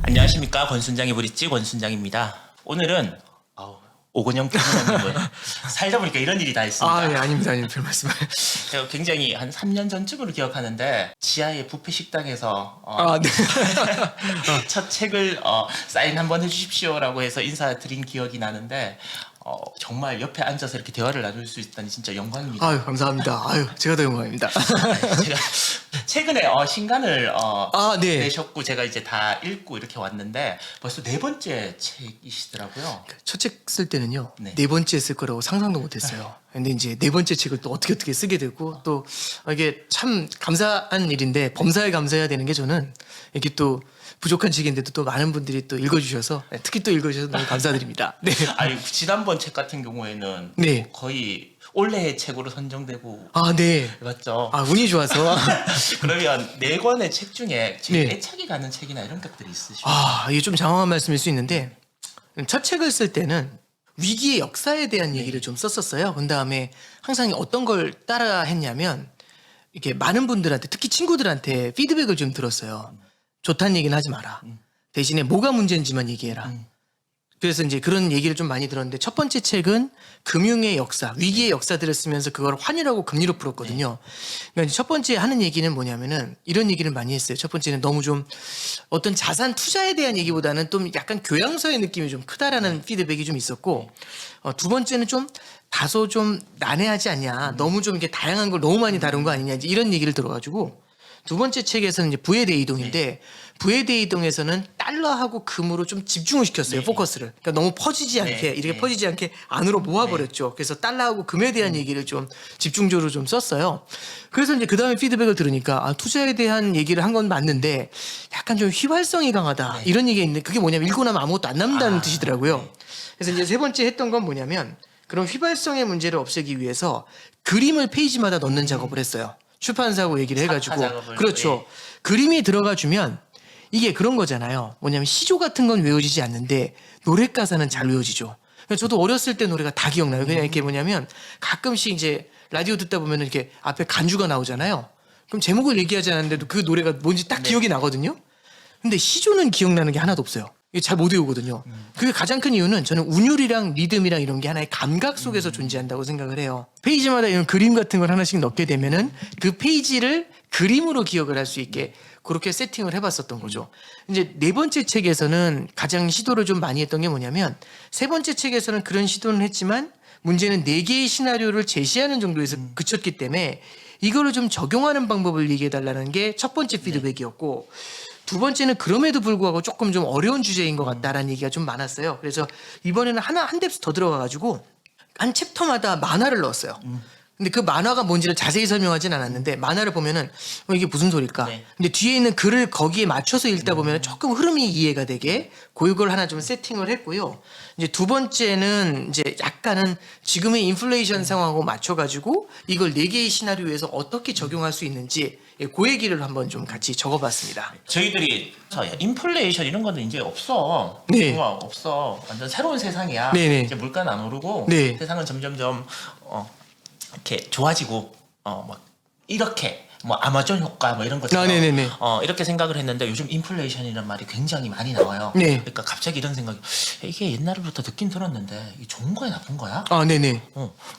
안녕하십니까. 권순장의 브릿지 권순장입니다. 오늘은 오건영 변호사님을 살다 보니까 이런 일이 다 있습니다. 예, 아닙니다. 별 말씀을. 제가 굉장히 한 3년 전쯤으로 기억하는데 지하의 뷔페 식당에서 네. 첫 책을 사인 한번 해주십시오라고 해서 인사드린 기억이 나는데 정말 옆에 앉아서 이렇게 대화를 나눌 수 있다니 진짜 영광입니다. 아유, 감사합니다. 아유, 제가 더 영광입니다. 제가 최근에 신간을 네. 내셨고 제가 이제 다 읽고 이렇게 왔는데 벌써 4번째 책이시더라고요. 첫 책 쓸 때는요, 네. 4번째 쓸 거라고 상상도 못했어요. 근데 이제 4번째 책을 또 어떻게 쓰게 되고 또 이게 참 감사한 일인데 범사에 감사해야 되는 게 저는 이렇게 또 부족한 책인데도 또 많은 분들이 또 읽어주셔서 특히 또 읽어주셔서 너무 감사드립니다. 네. 아니 지난번 책 같은 경우에는 네. 거의 올해의 책으로 선정되고 네. 맞죠? 운이 좋아서. 그러면 4권의 책 중에 제일 네. 애착이 가는 책이나 이런 것들이 있으시죠? 이게 좀 장황한 말씀일 수 있는데 첫 책을 쓸 때는 위기의 역사에 대한 얘기를 좀 썼었어요. 그 다음에 항상 어떤 걸 따라 했냐면 이렇게 많은 분들한테 특히 친구들한테 피드백을 좀 들었어요. 좋다는 얘기는 하지 마라. 대신에 뭐가 문제인지만 얘기해라. 그래서 이제 그런 얘기를 좀 많이 들었는데 첫 번째 책은 금융의 역사, 위기의 역사들을 쓰면서 그걸 환율하고 금리로 풀었거든요. 그러니까 이제 첫 번째 하는 얘기는 뭐냐면은 이런 얘기를 많이 했어요. 첫 번째는 너무 좀 어떤 자산 투자에 대한 얘기보다는 좀 약간 교양서의 느낌이 좀 크다라는 피드백이 좀 있었고, 두 번째는 좀 다소 좀 난해하지 않냐. 너무 좀 이렇게 다양한 걸 너무 많이 다룬 거 아니냐. 이제 이런 얘기를 들어가지고 두 번째 책에서는 이제 부의 대이동인데 부의 대이동에서는 달러하고 금으로 좀 집중을 시켰어요. 포커스를. 그러니까 너무 퍼지지 않게 이렇게 퍼지지 않게 안으로 모아버렸죠. 그래서 달러하고 금에 대한 얘기를 좀 집중적으로 좀 썼어요. 그래서 이제 그 다음에 피드백을 들으니까 투자에 대한 얘기를 한 건 맞는데 약간 좀 휘발성이 강하다 이런 얘기가 있는데 그게 뭐냐면 읽고 나면 아무것도 안 남는다는 뜻이더라고요. 그래서 이제 세 번째 했던 건 뭐냐면 그런 휘발성의 문제를 없애기 위해서 그림을 페이지마다 넣는 작업을 했어요. 출판사하고 얘기를 해가지고. 그렇죠. 그림이 들어가 주면 이게 그런 거잖아요. 뭐냐면 시조 같은 건 외워지지 않는데 노래 가사는 잘 외워지죠. 그러니까 저도 어렸을 때 노래가 다 기억나요. 그냥 이렇게 뭐냐면 가끔씩 이제 라디오 듣다 보면 이렇게 앞에 간주가 나오잖아요. 그럼 제목을 얘기하지 않았는데도 그 노래가 뭔지 딱 기억이 나거든요. 근데 시조는 기억나는 게 하나도 없어요. 이게 잘 못 외우거든요. 그게 가장 큰 이유는 저는 운율이랑 리듬이랑 이런 게 하나의 감각 속에서 존재한다고 생각을 해요. 페이지마다 이런 그림 같은 걸 하나씩 넣게 되면은 그 페이지를 그림으로 기억을 할 수 있게 그렇게 세팅을 해봤었던 거죠. 이제 네 번째 책에서는 가장 시도를 좀 많이 했던 게 뭐냐면 세 번째 책에서는 그런 시도는 했지만 문제는 4개의 시나리오를 제시하는 정도에서 그쳤기 때문에 이거를 좀 적용하는 방법을 얘기해달라는 게 첫 번째 피드백이었고 두 번째는 그럼에도 불구하고 조금 좀 어려운 주제인 것 같다라는 얘기가 좀 많았어요. 그래서 이번에는 한 뎁스 더 들어가가지고 한 챕터마다 만화를 넣었어요. 근데 그 만화가 뭔지를 자세히 설명하진 않았는데 만화를 보면은 이게 무슨 소릴까? 근데 뒤에 있는 글을 거기에 맞춰서 읽다 보면 조금 흐름이 이해가 되게 그걸 하나 좀 세팅을 했고요. 이제 두 번째는 이제 약간은 지금의 인플레이션 상황하고 맞춰가지고 이걸 4개의 시나리오에서 어떻게 적용할 수 있는지 그 얘기를 한번 좀 같이 적어봤습니다. 저희들이 인플레이션 이런 거는 이제 없어. 네. 없어. 완전 새로운 세상이야. 네네. 이제 물가는 안 오르고 네. 세상은 점점점 이렇게 좋아지고 막 이렇게 뭐 아마존 효과 뭐 이런 것처럼 네네네. 이렇게 생각을 했는데 요즘 인플레이션이라는 말이 굉장히 많이 나와요. 네. 그러니까 갑자기 이런 생각이 이게 옛날부터 듣긴 들었는데 이게 좋은 거야 나쁜 거야? 네네.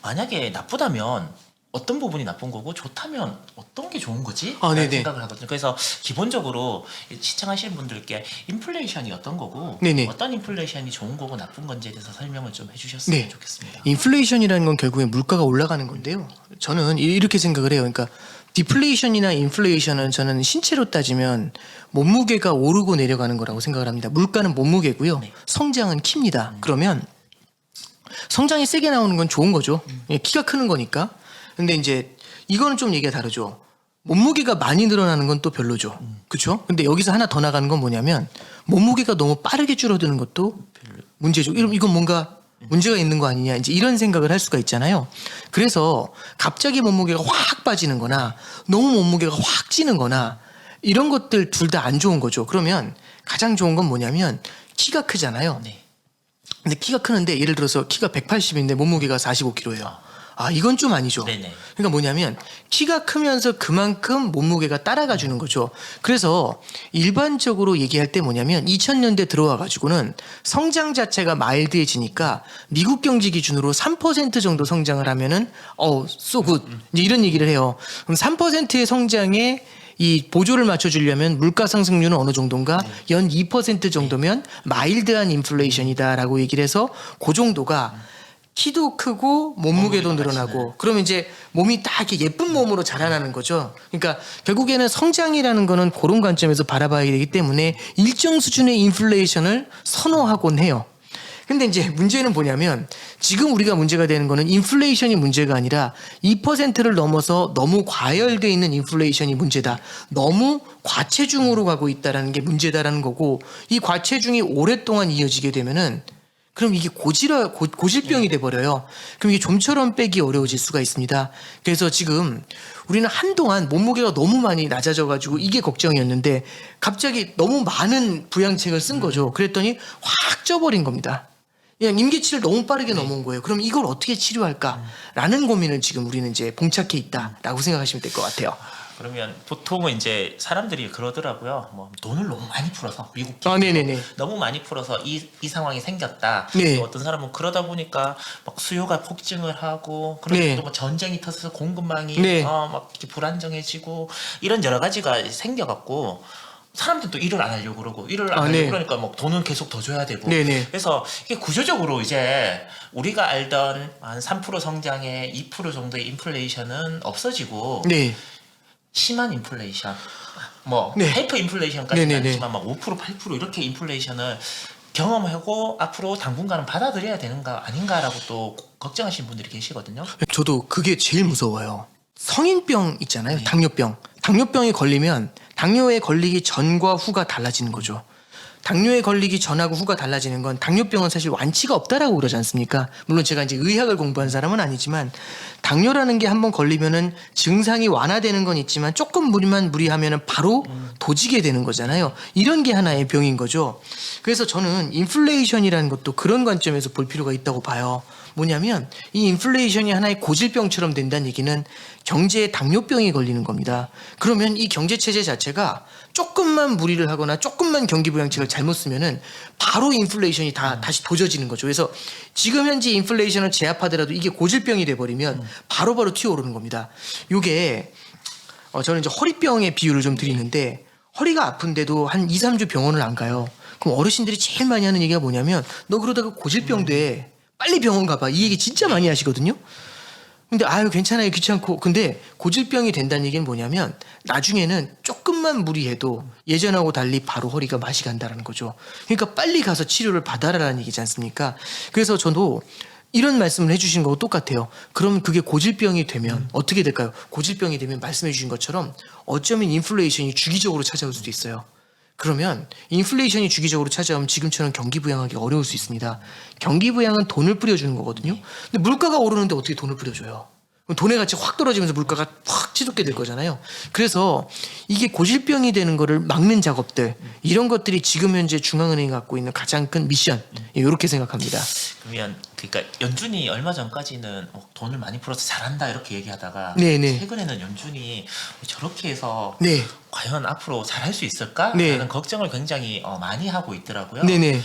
만약에 나쁘다면 어떤 부분이 나쁜 거고 좋다면 어떤 게 좋은 거지? 네네. 라는 생각을 하거든요. 그래서 기본적으로 시청하시는 분들께 인플레이션이 어떤 거고 네네. 어떤 인플레이션이 좋은 거고 나쁜 건지에 대해서 설명을 좀 해주셨으면 네. 좋겠습니다. 인플레이션이라는 건 결국에 물가가 올라가는 건데요. 저는 이렇게 생각을 해요. 그러니까 디플레이션이나 인플레이션은 저는 신체로 따지면 몸무게가 오르고 내려가는 거라고 생각을 합니다. 물가는 몸무게고요. 네. 성장은 키입니다. 그러면 성장이 세게 나오는 건 좋은 거죠. 키가 크는 거니까. 근데 이제 이거는 좀 얘기가 다르죠. 몸무게가 많이 늘어나는 건 또 별로죠. 그렇죠? 근데 여기서 하나 더 나가는 건 뭐냐면 몸무게가 너무 빠르게 줄어드는 것도 문제죠. 이건 뭔가 문제가 있는 거 아니냐 이제 이런 생각을 할 수가 있잖아요. 그래서 갑자기 몸무게가 확 빠지는 거나 너무 몸무게가 확 찌는 거나 이런 것들 둘 다 안 좋은 거죠. 그러면 가장 좋은 건 뭐냐면 키가 크잖아요. 네. 근데 키가 크는데 예를 들어서 키가 180인데 몸무게가 45kg예요. 아, 이건 좀 아니죠. 네네. 그러니까 뭐냐면 키가 크면서 그만큼 몸무게가 따라가 주는 거죠. 그래서 일반적으로 얘기할 때 뭐냐면 2000년대 들어와 가지고는 성장 자체가 마일드해지니까 미국 경제 기준으로 3% 정도 성장을 하면은 so good. 이제 이런 얘기를 해요. 그럼 3%의 성장에 이 보조를 맞춰주려면 물가 상승률은 어느 정도인가? 연 2% 정도면 마일드한 인플레이션이다라고 얘기를 해서 그 정도가 키도 크고 몸무게도 늘어나고 그러면 이제 몸이 딱 이렇게 예쁜 몸으로 자라나는 거죠. 그러니까 결국에는 성장이라는 거는 그런 관점에서 바라봐야 되기 때문에 일정 수준의 인플레이션을 선호하곤 해요. 근데 이제 문제는 뭐냐면 지금 우리가 문제가 되는 거는 인플레이션이 문제가 아니라 2%를 넘어서 너무 과열돼 있는 인플레이션이 문제다. 너무 과체중으로 가고 있다라는 게 문제다라는 거고 이 과체중이 오랫동안 이어지게 되면은 그럼 이게 고질병이 돼버려요. 그럼 이게 좀처럼 빼기 어려워질 수가 있습니다. 그래서 지금 우리는 한동안 몸무게가 너무 많이 낮아져가지고 이게 걱정이었는데 갑자기 너무 많은 부양책을 쓴 거죠. 그랬더니 확 쪄버린 겁니다. 그냥 임기치를 너무 빠르게 넘어온 거예요. 그럼 이걸 어떻게 치료할까라는 고민을 지금 우리는 이제 봉착해 있다라고 생각하시면 될 것 같아요. 그러면 보통은 이제 사람들이 그러더라고요. 뭐 돈을 너무 많이 풀어서 미국 네네네. 너무 많이 풀어서 이 상황이 생겼다. 네. 또 어떤 사람은 그러다 보니까 막 수요가 폭증을 하고 그리고 네. 또 뭐 전쟁이 터져서 공급망이 네. 막 이렇게 불안정해지고 이런 여러 가지가 생겨갖고 사람들도 일을 안 하려고 그러고 일을 안 하려고 네. 그러니까 뭐 돈은 계속 더 줘야 되고 네네. 그래서 이게 구조적으로 이제 우리가 알던 한 3% 성장에 2% 정도의 인플레이션은 없어지고 네. 심한 인플레이션, 뭐 네. 하이퍼 인플레이션까지는 네네네. 아니지만 막 5%, 8% 이렇게 인플레이션을 경험하고 앞으로 당분간은 받아들여야 되는 거 아닌가라고 또 걱정하시는 분들이 계시거든요. 저도 그게 제일 무서워요. 성인병 있잖아요. 네. 당뇨병. 당뇨병에 걸리면 당뇨에 걸리기 전과 후가 달라지는 거죠. 당뇨에 걸리기 전하고 후가 달라지는 건 당뇨병은 사실 완치가 없다라고 그러지 않습니까? 물론 제가 이제 의학을 공부한 사람은 아니지만 당뇨라는 게 한번 걸리면은 증상이 완화되는 건 있지만 조금 무리하면은 바로 도지게 되는 거잖아요. 이런 게 하나의 병인 거죠. 그래서 저는 인플레이션이라는 것도 그런 관점에서 볼 필요가 있다고 봐요. 뭐냐면 이 인플레이션이 하나의 고질병처럼 된다는 얘기는 경제에 당뇨병이 걸리는 겁니다. 그러면 이 경제 체제 자체가 조금만 무리를 하거나 조금만 경기 부양책을 잘못 쓰면은 바로 인플레이션이 다시 도져지는 거죠. 그래서 지금 현재 인플레이션을 제압하더라도 이게 고질병이 돼버리면 바로바로 튀어오르는 겁니다. 요게 저는 이제 허리병의 비유를 좀 드리는데 허리가 아픈데도 한 2, 3주 병원을 안 가요. 그럼 어르신들이 제일 많이 하는 얘기가 뭐냐면 너 그러다가 고질병 돼. 빨리 병원 가봐. 이 얘기 진짜 많이 하시거든요. 근데 아유 괜찮아요 귀찮고 근데 고질병이 된다는 얘기는 뭐냐면 나중에는 조금만 무리해도 예전하고 달리 바로 허리가 맛이 간다는 거죠. 그러니까 빨리 가서 치료를 받아라라는 얘기지 않습니까? 그래서 저도 이런 말씀을 해주신 거하고 똑같아요. 그럼 그게 고질병이 되면 어떻게 될까요? 고질병이 되면 말씀해 주신 것처럼 어쩌면 인플레이션이 주기적으로 찾아올 수도 있어요. 그러면 인플레이션이 주기적으로 찾아오면 지금처럼 경기 부양하기 어려울 수 있습니다. 경기 부양은 돈을 뿌려주는 거거든요. 근데 물가가 오르는데 어떻게 돈을 뿌려줘요? 그럼 돈의 가치가 확 떨어지면서 물가가 확 치솟게 될 거잖아요. 그래서 이게 고질병이 되는 거를 막는 작업들 이런 것들이 지금 현재 중앙은행이 갖고 있는 가장 큰 미션 이렇게 생각합니다. 그러면 그러니까 연준이 얼마 전까지는 돈을 많이 풀어서 잘한다 이렇게 얘기하다가 네네. 최근에는 연준이 저렇게 해서 네. 과연 앞으로 잘할 수 있을까? 네. 라는 걱정을 굉장히 많이 하고 있더라고요. 네네.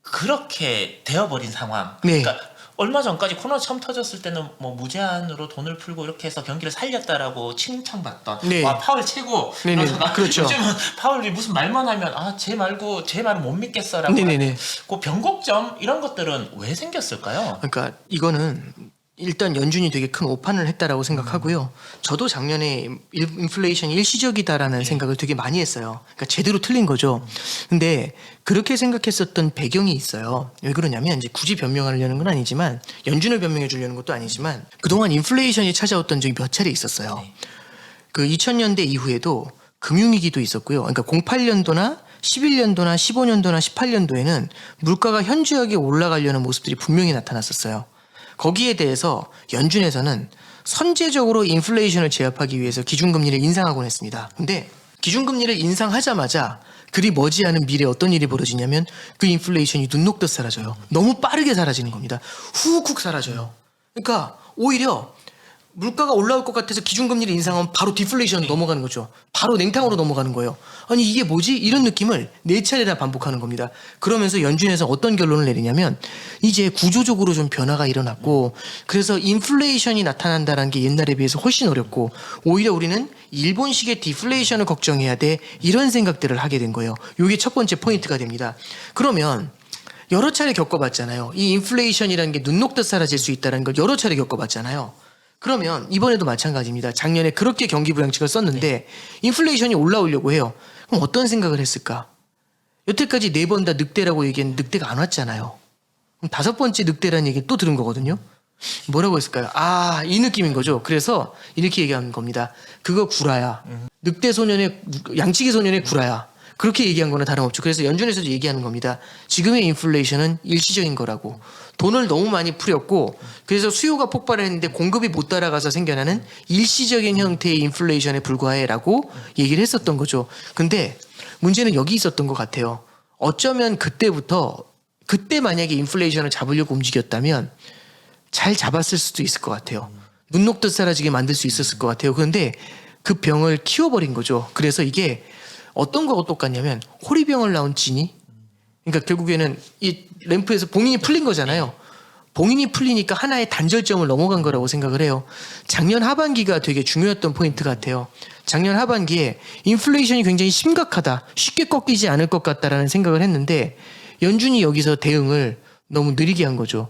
그렇게 되어버린 상황. 네. 그러니까 얼마 전까지 코로나 처음 터졌을 때는 뭐 무제한으로 돈을 풀고 이렇게 해서 경기를 살렸다라고 칭찬받던 네. 와 파월 최고 네네. 그러다가 그렇죠. 요즘은 파월이 무슨 말만 하면 쟤 말은 못 믿겠어라고 네네네. 하는 그 변곡점 이런 것들은 왜 생겼을까요? 그러니까 이거는 일단 연준이 되게 큰 오판을 했다라고 생각하고요. 저도 작년에 인플레이션이 일시적이다라는 생각을 되게 많이 했어요. 그러니까 제대로 틀린 거죠. 근데 그렇게 생각했었던 배경이 있어요. 왜 그러냐면 이제 굳이 변명하려는 건 아니지만 연준을 변명해 주려는 것도 아니지만 그동안 인플레이션이 찾아왔던 적이 몇 차례 있었어요. 네. 그 2000년대 이후에도 금융위기도 있었고요. 그러니까 08년도나 11년도나 15년도나 18년도에는 물가가 현저하게 올라가려는 모습들이 분명히 나타났었어요. 거기에 대해서 연준에서는 선제적으로 인플레이션을 제압하기 위해서 기준금리를 인상하곤 했습니다. 근데 기준금리를 인상하자마자 그리 머지않은 미래에 어떤 일이 벌어지냐면 그 인플레이션이 눈 녹듯 사라져요. 너무 빠르게 사라지는 겁니다. 훅훅 사라져요. 그러니까 오히려 물가가 올라올 것 같아서 기준금리를 인상하면 바로 디플레이션으로 넘어가는 거죠. 바로 냉탕으로 넘어가는 거예요. 아니 이게 뭐지? 이런 느낌을 4차례나 반복하는 겁니다. 그러면서 연준에서 어떤 결론을 내리냐면 이제 구조적으로 좀 변화가 일어났고 그래서 인플레이션이 나타난다는 게 옛날에 비해서 훨씬 어렵고 오히려 우리는 일본식의 디플레이션을 걱정해야 돼 이런 생각들을 하게 된 거예요. 이게 첫 번째 포인트가 됩니다. 그러면 여러 차례 겪어봤잖아요. 이 인플레이션이라는 게 눈 녹듯 사라질 수 있다는 걸 여러 차례 겪어봤잖아요. 그러면 이번에도 마찬가지입니다. 작년에 그렇게 경기 부양책을 썼는데 인플레이션이 올라오려고 해요. 그럼 어떤 생각을 했을까? 여태까지 4번 다 늑대라고 얘기했는데 늑대가 안 왔잖아요. 그럼 5번째 늑대라는 얘기 또 들은 거거든요. 뭐라고 했을까요? 아, 이 느낌인 거죠. 그래서 이렇게 얘기하는 겁니다. 그거 구라야. 늑대 소년의 양치기 소년의 구라야. 그렇게 얘기한 거는 다름없죠. 그래서 연준에서도 얘기하는 겁니다. 지금의 인플레이션은 일시적인 거라고. 돈을 너무 많이 풀였고 그래서 수요가 폭발을 했는데 공급이 못 따라가서 생겨나는 일시적인 형태의 인플레이션에 불과해라고 얘기를 했었던 거죠. 근데 문제는 여기 있었던 것 같아요. 어쩌면 그때 만약에 인플레이션을 잡으려고 움직였다면 잘 잡았을 수도 있을 것 같아요. 눈 녹듯 사라지게 만들 수 있었을 것 같아요. 그런데 그 병을 키워버린 거죠. 그래서 이게 어떤 거가 똑같냐면 호리병을 낳은 쥐니 그러니까 결국에는 이 램프에서 봉인이 풀린 거잖아요. 봉인이 풀리니까 하나의 단절점을 넘어간 거라고 생각을 해요. 작년 하반기가 되게 중요했던 포인트 같아요. 작년 하반기에 인플레이션이 굉장히 심각하다. 쉽게 꺾이지 않을 것 같다라는 생각을 했는데 연준이 여기서 대응을 너무 느리게 한 거죠.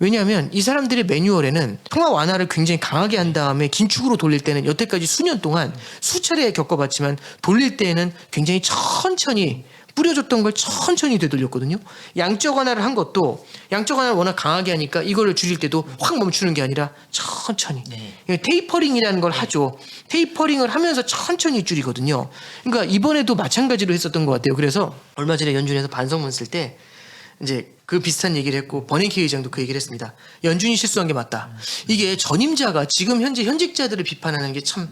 왜냐하면 이 사람들의 매뉴얼에는 통화 완화를 굉장히 강하게 한 다음에 긴축으로 돌릴 때는 여태까지 수년 동안 수차례 겪어봤지만 돌릴 때에는 굉장히 천천히 뿌려줬던 걸 천천히 되돌렸거든요. 양적 완화를 한 것도 양적 완화를 워낙 강하게 하니까 이거를 줄일 때도 확 멈추는 게 아니라 천천히. 테이퍼링이라는 걸 하죠. 테이퍼링을 하면서 천천히 줄이거든요. 그러니까 이번에도 마찬가지로 했었던 것 같아요. 그래서 얼마 전에 연준에서 반성문 쓸 때 이제 그 비슷한 얘기를 했고 버냉키 의장도 그 얘기를 했습니다. 연준이 실수한 게 맞다. 이게 전임자가 지금 현재 현직자들을 비판하는 게 참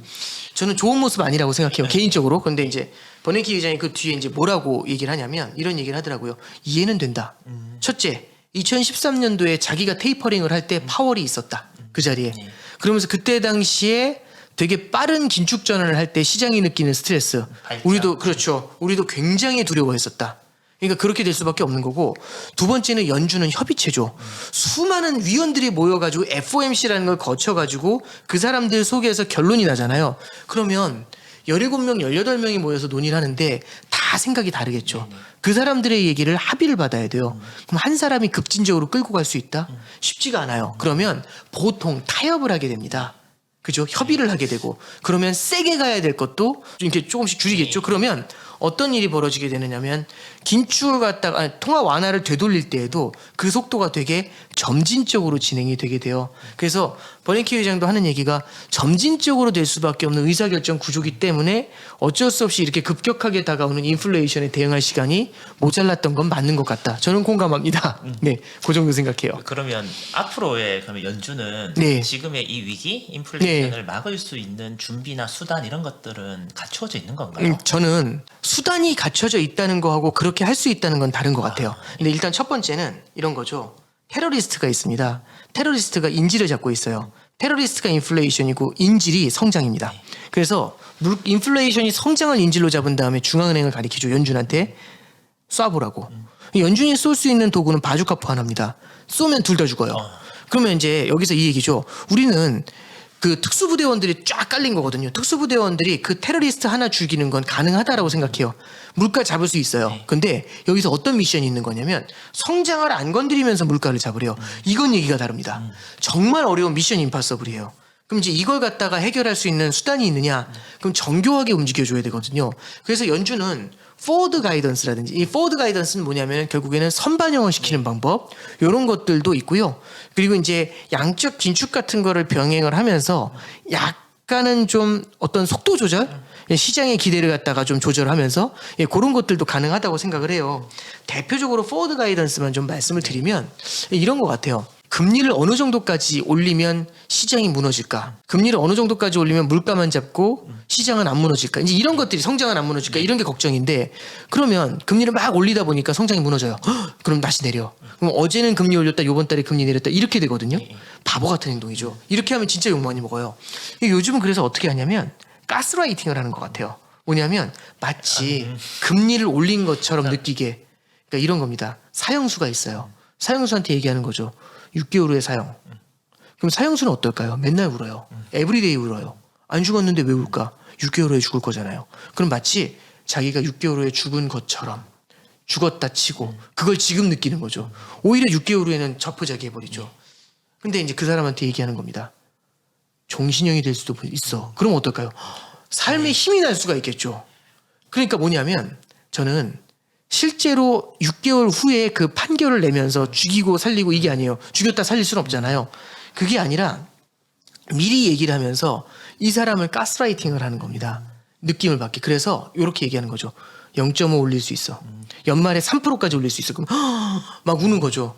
저는 좋은 모습 아니라고 생각해요. 개인적으로. 근데 이제 버냉키 의장이 그 뒤에 이제 뭐라고 얘기를 하냐면 이런 얘기를 하더라고요. 이해는 된다. 첫째, 2013년도에 자기가 테이퍼링을 할 때 파월이 있었다. 그 자리에. 그러면서 그때 당시에 되게 빠른 긴축 전환을 할 때 시장이 느끼는 스트레스. 우리도 그렇죠. 우리도 굉장히 두려워했었다. 그러니까 그렇게 될 수밖에 없는 거고 두 번째는 연준은 협의체죠. 수많은 위원들이 모여가지고 FOMC라는 걸 거쳐가지고 그 사람들 속에서 결론이 나잖아요. 그러면 17명, 18명이 모여서 논의를 하는데 다 생각이 다르겠죠. 그 사람들의 얘기를 합의를 받아야 돼요. 그럼 한 사람이 급진적으로 끌고 갈 수 있다? 쉽지가 않아요. 그러면 보통 타협을 하게 됩니다. 그죠? 협의를 하게 되고 그러면 세게 가야 될 것도 이렇게 조금씩 줄이겠죠. 그러면 어떤 일이 벌어지게 되느냐면 긴축을 갖다가 통화 완화를 되돌릴 때에도 그 속도가 되게 점진적으로 진행이 되게 돼요. 그래서 버냉키 회장도 하는 얘기가 점진적으로 될 수밖에 없는 의사결정 구조기 때문에 어쩔 수 없이 이렇게 급격하게 다가오는 인플레이션에 대응할 시간이 모자랐던 건 맞는 것 같다. 저는 공감합니다. 네, 그 정도 생각해요. 그러면 앞으로의 그러면 연준은 네. 지금의 이 위기 인플레이션을 막을 수 있는 준비나 수단 이런 것들은 갖추어져 있는 건가요? 저는 수단이 갖춰져 있다는 거하고 그렇게 할 수 있다는 건 다른 것 같아요. 근데 일단 첫 번째는 이런 거죠. 테러리스트가 있습니다. 테러리스트가 인지를 잡고 있어요. 테러리스트가 인플레이션이고 인질이 성장입니다. 그래서 인플레이션이 성장을 인질로 잡은 다음에 중앙은행을 가리키죠. 연준한테 쏴보라고. 연준이 쏠 수 있는 도구는 바주카포 하나입니다. 쏘면 둘 다 죽어요. 그러면 이제 여기서 이 얘기죠. 우리는 그 특수부대원들이 쫙 깔린 거거든요. 특수부대원들이 그 테러리스트 하나 죽이는 건 가능하다라고 생각해요. 물가 잡을 수 있어요. 근데 여기서 어떤 미션이 있는 거냐면 성장을 안 건드리면서 물가를 잡으래요. 이건 얘기가 다릅니다. 정말 어려운 미션 임파서블이에요. 그럼 이제 이걸 갖다가 해결할 수 있는 수단이 있느냐? 그럼 정교하게 움직여줘야 되거든요. 그래서 연준은 포워드 가이던스라든지 이 포워드 가이던스는 뭐냐면 결국에는 선반영을 시키는 방법 이런 것들도 있고요. 그리고 이제 양적 긴축 같은 거를 병행을 하면서 약간은 좀 어떤 속도 조절 시장의 기대를 갖다가 좀 조절하면서 그런 것들도 가능하다고 생각을 해요. 대표적으로 포워드 가이던스만 좀 말씀을 드리면 이런 것 같아요. 금리를 어느 정도까지 올리면 시장이 무너질까? 금리를 어느 정도까지 올리면 물가만 잡고 시장은 안 무너질까? 이제 이런 것들이 성장은 안 무너질까? 이런 게 걱정인데 그러면 금리를 막 올리다 보니까 성장이 무너져요. 그럼 다시 내려. 그럼 어제는 금리 올렸다, 이번 달에 금리 내렸다 이렇게 되거든요. 바보 같은 행동이죠. 이렇게 하면 진짜 욕 많이 먹어요. 요즘은 그래서 어떻게 하냐면 가스라이팅을 하는 것 같아요. 뭐냐면 마치 금리를 올린 것처럼 느끼게. 그러니까 이런 겁니다. 사형수가 있어요. 사형수한테 얘기하는 거죠. 6개월 후에 사형. 그럼 사형수는 어떨까요? 맨날 울어요. 에브리데이 울어요. 안 죽었는데 왜 울까? 6개월 후에 죽을 거잖아요. 그럼 마치 자기가 6개월 후에 죽은 것처럼 죽었다 치고 그걸 지금 느끼는 거죠. 오히려 6개월 후에는 자포자기 해버리죠. 근데 이제 그 사람한테 얘기하는 겁니다. 종신형이 될 수도 있어. 그럼 어떨까요? 삶에 힘이 날 수가 있겠죠. 그러니까 뭐냐면 저는 실제로 6개월 후에 그 판결을 내면서 죽이고 살리고 이게 아니에요. 죽였다 살릴 수는 없잖아요. 그게 아니라 미리 얘기를 하면서 이 사람을 가스라이팅을 하는 겁니다. 느낌을 받게. 그래서 이렇게 얘기하는 거죠. 0.5 올릴 수 있어. 연말에 3%까지 올릴 수 있어. 그럼 막 우는 거죠.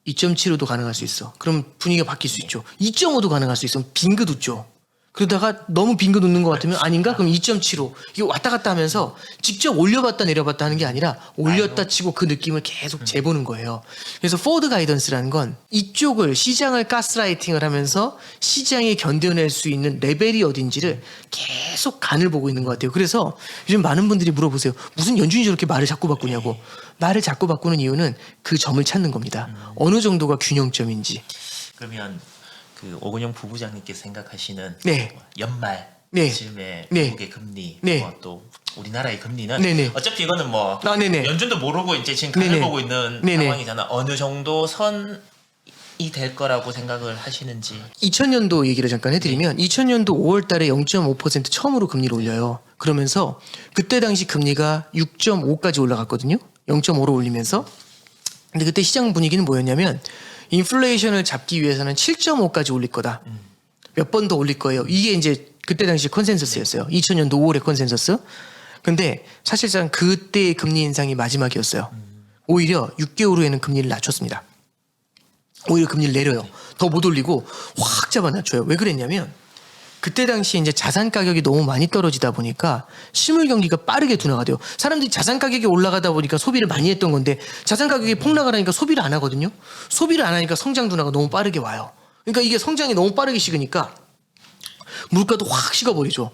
2.75도 가능할 수 있어. 그럼 분위기가 바뀔 수 있죠. 2.5도 가능할 수 있어. 빙긋 웃죠. 그러다가 너무 빙긋 웃는 것 같으면 아닌가? 그럼 2.75. 이게 왔다 갔다 하면서 직접 올려봤다 내려봤다 하는 게 아니라 올렸다 치고 그 느낌을 계속 재보는 거예요. 그래서 포워드 가이던스라는 건 이쪽을 시장을 가스라이팅을 하면서 시장에 견뎌낼 수 있는 레벨이 어딘지를 계속 간을 보고 있는 것 같아요. 그래서 요즘 많은 분들이 물어보세요. 무슨 연준이 저렇게 말을 자꾸 바꾸냐고. 말을 자꾸 바꾸는 이유는 그 점을 찾는 겁니다. 어느 정도가 균형점인지. 그러면 그 오근영 부부장님께서 생각하시는 네. 연말 네. 즈음에 네. 미국의 금리, 네. 또 우리나라의 금리는 네네. 어차피 이거는 뭐 네네. 연준도 모르고 이제 지금 간을 네네. 보고 있는 네네. 상황이잖아. 어느 정도 선이 될 거라고 생각을 하시는지. 2000년도 얘기를 잠깐 해드리면 2000년도 5월 달에 0.5% 처음으로 금리를 올려요. 그러면서 그때 당시 금리가 6.5까지 올라갔거든요. 0.5로 올리면서. 근데 그때 시장 분위기는 뭐였냐면 인플레이션을 잡기 위해서는 7.5까지 올릴 거다. 몇 번 더 올릴 거예요. 이게 이제 그때 당시 컨센서스였어요. 2000년도 5월의 컨센서스. 근데 사실상 그때의 금리 인상이 마지막이었어요. 오히려 6개월 후에는 금리를 낮췄습니다. 오히려 금리를 내려요. 더 못 올리고 확 잡아낮춰요. 왜 그랬냐면 그때 당시에 이제 자산 가격이 너무 많이 떨어지다 보니까 실물 경기가 빠르게 둔화가 돼요. 사람들이 자산 가격이 올라가다 보니까 소비를 많이 했던 건데 자산 가격이 폭락을 하니까 소비를 안 하거든요. 소비를 안 하니까 성장 둔화가 너무 빠르게 와요. 그러니까 이게 성장이 너무 빠르게 식으니까 물가도 확 식어버리죠.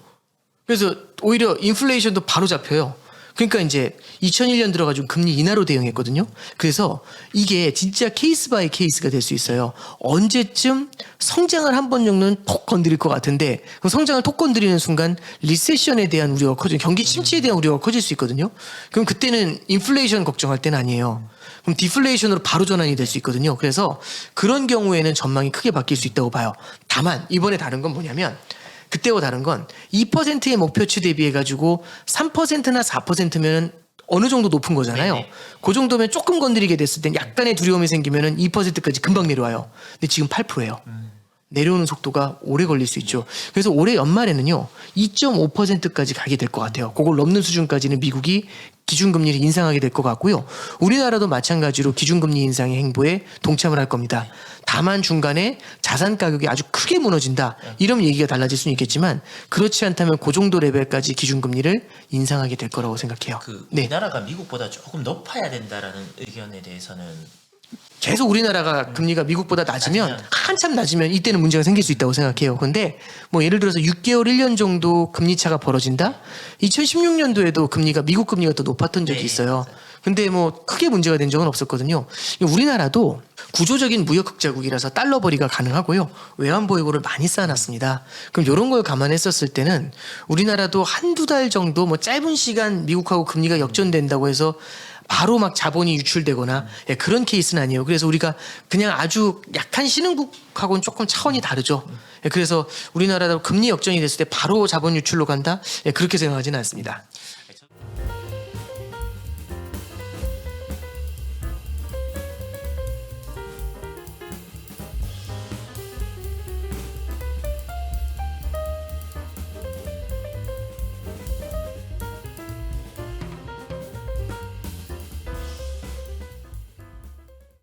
그래서 오히려 인플레이션도 바로 잡혀요. 그러니까 이제 2001년 들어가지고 금리 인하로 대응했거든요. 그래서 이게 진짜 케이스 바이 케이스가 될 수 있어요. 언제쯤 성장을 한 번 정도는 톡 건드릴 것 같은데 그럼 성장을 톡 건드리는 순간 리세션에 대한 우려가 커지고 경기 침체에 대한 우려가 커질 수 있거든요. 그럼 그때는 인플레이션 걱정할 때는 아니에요. 그럼 디플레이션으로 바로 전환이 될 수 있거든요. 그래서 그런 경우에는 전망이 크게 바뀔 수 있다고 봐요. 다만 이번에 다른 건 뭐냐면 그때와 다른 건 2%의 목표치 대비해가지고 3%나 4%면 어느 정도 높은 거잖아요. 네네. 그 정도면 조금 건드리게 됐을 땐 약간의 두려움이 생기면은 2%까지 금방 내려와요. 근데 지금 8%예요. 내려오는 속도가 오래 걸릴 수 있죠. 그래서 올해 연말에는요 2.5%까지 가게 될 것 같아요. 그걸 넘는 수준까지는 미국이 기준금리를 인상하게 될 것 같고요. 우리나라도 마찬가지로 기준금리 인상의 행보에 동참을 할 겁니다. 다만 중간에 자산 가격이 아주 크게 무너진다. 이런 얘기가 달라질 수는 있겠지만 그렇지 않다면 그 정도 레벨까지 기준금리를 인상하게 될 거라고 생각해요. 그 네. 우리나라가 미국보다 조금 높아야 된다라는 의견에 대해서는 계속 우리나라가 금리가 미국보다 낮으면 낮으면. 한참 낮으면 이때는 문제가 생길 수 있다고 생각해요. 그런데 뭐 예를 들어서 6개월 1년 정도 금리 차가 벌어진다. 2016년도에도 금리가 미국 금리가 더 높았던 적이 네, 있어요. 근데 뭐 크게 문제가 된 적은 없었거든요. 우리나라도 구조적인 무역 흑자국이라서 달러 벌이가 가능하고요. 외환 보유고를 많이 쌓아놨습니다. 그럼 이런 걸 감안했었을 때는 우리나라도 한두 달 정도 뭐 짧은 시간 미국하고 금리가 역전된다고 해서 바로 막 자본이 유출되거나 예, 그런 케이스는 아니에요. 그래서 우리가 그냥 아주 약한 신흥국하고는 조금 차원이 다르죠. 예, 그래서 우리나라도 금리 역전이 됐을 때 바로 자본 유출로 간다? 예, 그렇게 생각하지는 않습니다.